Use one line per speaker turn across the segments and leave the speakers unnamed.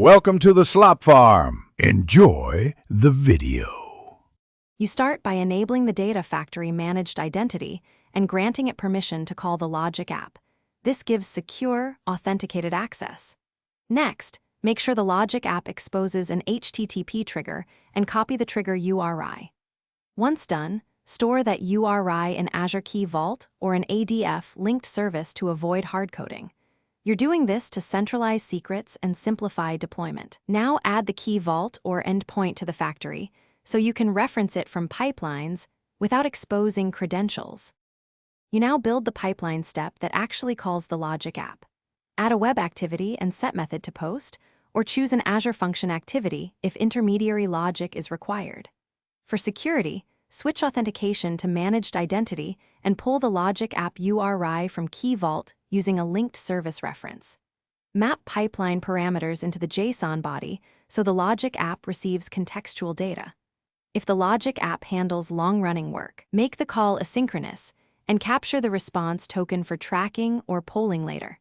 Welcome to the Slop Farm. Enjoy the video.
You start by enabling the Data Factory managed identity and granting it permission to call the Logic app. This gives secure, authenticated access. Next, make sure the Logic app exposes an HTTP trigger and copy the trigger URI. Once done, store that URI in Azure Key Vault or an ADF linked service to avoid hardcoding. You're doing this to centralize secrets and simplify deployment. Now add the Key Vault or endpoint to the factory so you can reference it from pipelines without exposing credentials. You now build the pipeline step that actually calls the Logic app. Add a web activity and set method to post, or choose an Azure function activity if intermediary logic is required. For security, switch authentication to managed identity and pull the Logic app URI from Key Vault using a linked service reference. Map pipeline parameters into the JSON body so the Logic app receives contextual data. If the Logic app handles long-running work, make the call asynchronous and capture the response token for tracking or polling later.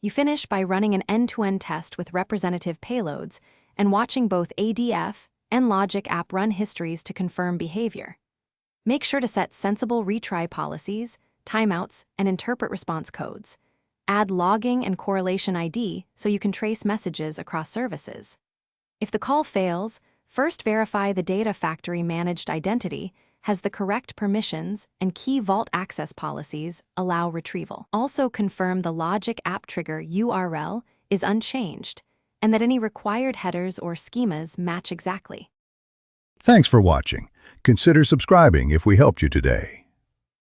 You finish by running an end-to-end test with representative payloads and watching both ADF and Logic app run histories to confirm behavior. Make sure to set sensible retry policies, timeouts, and interpret response codes. Add logging and correlation ID so you can trace messages across services. If the call fails, first verify the Data Factory managed identity has the correct permissions and Key Vault access policies allow retrieval. Also confirm the Logic app trigger URL is unchanged and that any required headers or schemas match exactly.
Thanks for watching. Consider subscribing if we helped you today.